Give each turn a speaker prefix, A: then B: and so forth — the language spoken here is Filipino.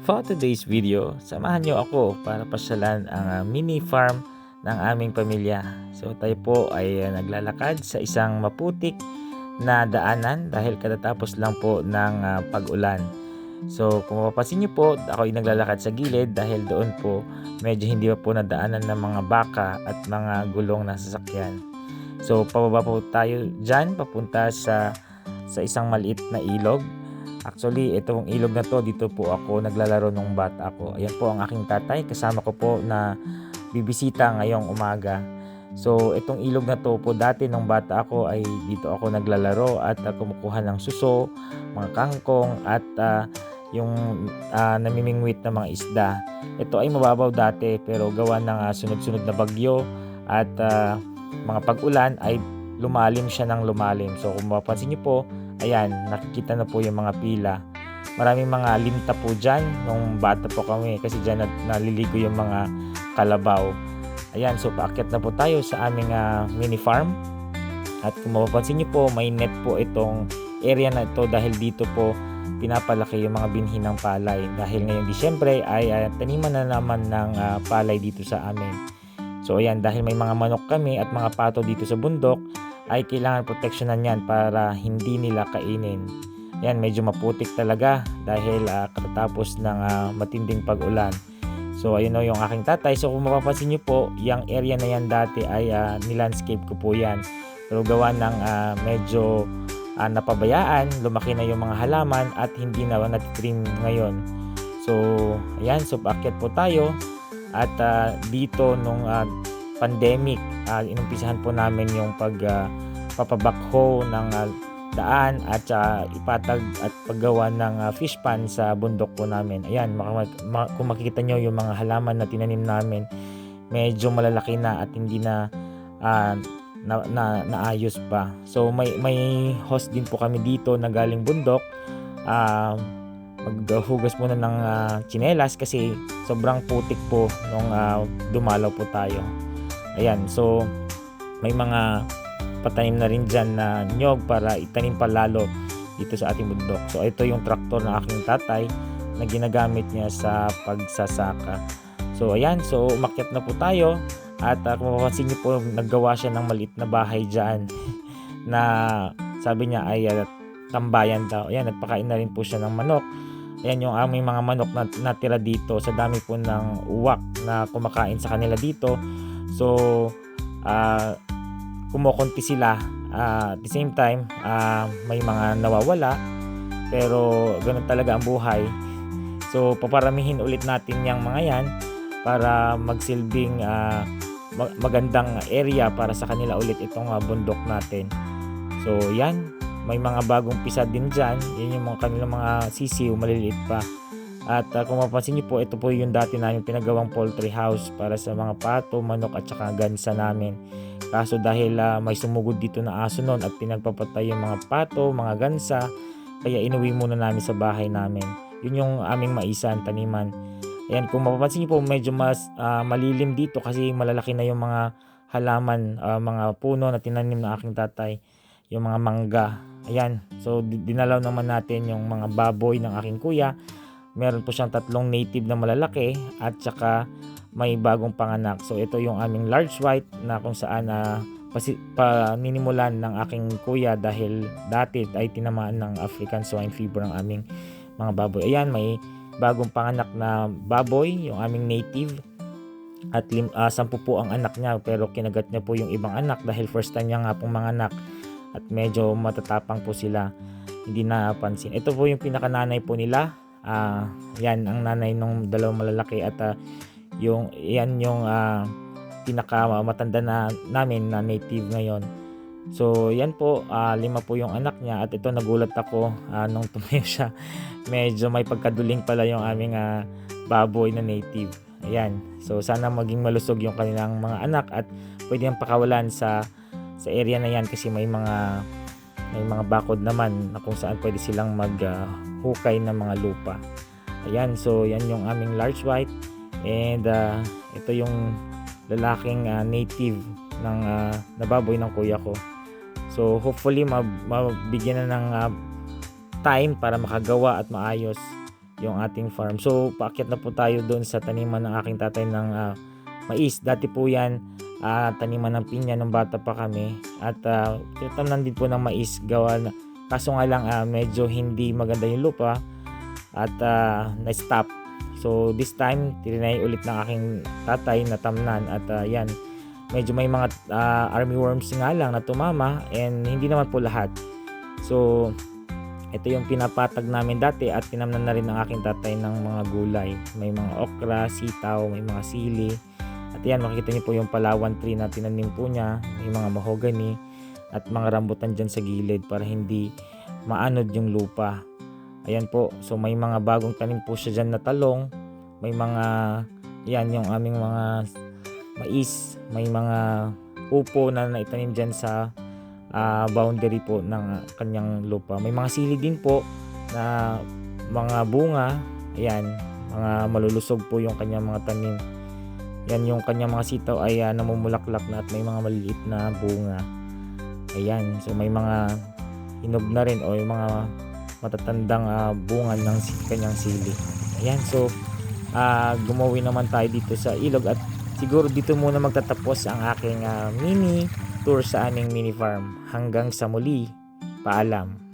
A: For today's video, samahan niyo ako para pasyalan ang mini farm ng aming pamilya. So tayo po ay naglalakad sa isang maputik na daanan dahil katatapos lang po ng pag-ulan. So kung mapapansin niyo po, ako ay naglalakad sa gilid dahil doon po medyo hindi pa po nadaanan ng mga baka at mga gulong na sasakyan. So pababa po tayo dyan papunta sa isang maliit na ilog. Actually, itong ilog na to, dito po ako naglalaro nung bata ako. Ayan po ang aking tatay, kasama ko po na bibisita ngayong umaga. So, itong ilog na to po dati nung bata ako ay dito ako naglalaro at kumukuha ng suso, mga kangkong at yung namimingwit na mga isda. Ito ay mababaw dati pero gawa ng sunod-sunod na bagyo at mga pag-ulan ay lumalim siya ng lumalim. So, kung mapapansin niyo po, ayan, nakikita na po yung mga pila. Maraming mga linta po dyan nung bata po kami kasi dyan naliligo yung mga kalabaw. Ayan, so paakyat na po tayo sa aming mini farm. At kung mapapansin nyo po, may net po itong area na ito dahil dito po pinapalaki yung mga binhi ng palay. Dahil ngayong Disyembre ay taniman na naman ng palay dito sa amin. So ayan, dahil may mga manok kami at mga pato dito sa bundok, ay kailangan proteksyonan yan para hindi nila kainin. Yan, medyo maputik talaga dahil katatapos ng matinding pag-ulan. So ayun o yung aking tatay. So kung mapapansin nyo po, yung area na yan dati ay nilandscape ko po yan. Pero gawa ng medyo napabayaan, lumaki na yung mga halaman at hindi na natitrim ngayon. So ayan, so paakyat po tayo. At dito nung pandemic, inumpisahan po namin yung papabakho ng daan at ipatag at paggawa ng fish pan sa bundok po namin. Ayan, kung makikita nyo yung mga halaman na tinanim namin, medyo malalaki na at hindi na naayos pa. So may host din po kami dito na galing bundok. Maghugas muna ng tsinelas kasi sobrang putik po nung dumalaw po tayo. Ayan, so may mga patanim na rin dyan na nyog para itanim pa lalo dito sa ating bundok. So ito yung traktor ng aking tatay na ginagamit niya sa pagsasaka. So ayan, so umakyat na po tayo at kung mapapansin niyo po, naggawa siya ng maliit na bahay dyan na sabi niya ay tambayan daw. Ayan, nagpakain na rin po siya ng manok. Ayan yung aming mga manok na natira dito sa dami po ng uwak na kumakain sa kanila dito. So kumukunti sila. At the same time, may mga nawawala. Pero ganun talaga ang buhay. So paparamihin ulit natin yung mga yan para magsilbing magandang area para sa kanila ulit itong bundok natin. So yan, may mga bagong pisa din dyan. Yan yung mga kanilang mga sisiw, maliliit pa. At kung mapapansin nyo po, ito po yung dati namin pinagawang poultry house para sa mga pato, manok at saka gansa namin. Kaso dahil may sumugod dito na aso noon at pinagpapatay yung mga pato, mga gansa, kaya inuwi muna namin sa bahay namin. Yun yung aming maisan, taniman. Ayan, kung mapapansin nyo po, medyo mas malilim dito kasi malalaki na yung mga halaman, mga puno na tinanim ng aking tatay, yung mga mangga. Ayan, so dinalaw naman natin yung mga baboy ng aking kuya. Meron po siyang 3 native na malalaki at saka may bagong panganak. So ito yung aming large white na kung saan paninimulan ng aking kuya dahil dati ay tinamaan ng African swine fever ang aming mga baboy. Ayan, may bagong panganak na baboy, yung aming native. At 10 po ang anak niya pero kinagat niya po yung ibang anak dahil first time niya nga pong manganak. At medyo matatapang po sila, hindi napansin. Ito po yung pinakananay po nila. Yan ang nanay ng dalawang malalaki at yan yung pinaka matanda na namin na native ngayon. So yan po, 5 po yung anak niya at ito nagulat ako nung tumayo siya. Medyo may pagkaduling pala yung aming baboy na native. Ayan, so sana maging malusog yung kanilang mga anak at pwede yung pakawalan sa area na yan kasi may mga bakod naman na kung saan pwede silang maghukay ng mga lupa. Ayan, so yan yung aming large white and ito yung lalaking native ng nababoy ng kuya ko. So hopefully mabigyan na ng time para makagawa at maayos yung ating farm. So paakyat na po tayo doon sa taniman ng aking tatay ng mais. Dati po yan taniman ng pinya nung bata pa kami, at tinatamnan din po ng mais gawa na, kaso nga lang medyo hindi maganda yung lupa at na-stop. So this time tinry ulit ng aking tatay na tamnan, at yan, medyo may mga armyworms nga lang na tumama, and hindi naman po lahat. So ito yung pinapatag namin dati, at tinamnan na rin ng aking tatay ng mga gulay. May mga okra, sitaw, may mga sili. At yan, makikita niyo po yung palawan tree na tinanim po niya. May mga mahogany at mga rambutan dyan sa gilid para hindi maanod yung lupa. Ayan po. So may mga bagong tanim po siya dyan na talong. May mga, yan yung aming mga mais. May mga upo na naitanim dyan sa boundary po ng kanyang lupa. May mga sili din po na mga bunga. Ayan, mga malulusog po yung kanyang mga tanim. Yan, yung kanyang mga sitaw ay namumulaklak na at may mga maliliit na bunga. Ayan, so may mga hinog na rin o yung mga matatandang bunga ng kanyang sili. Ayan, so gumawi naman tayo dito sa ilog, at siguro dito muna magtatapos ang aking mini tour sa aming mini farm. Hanggang sa muli, paalam.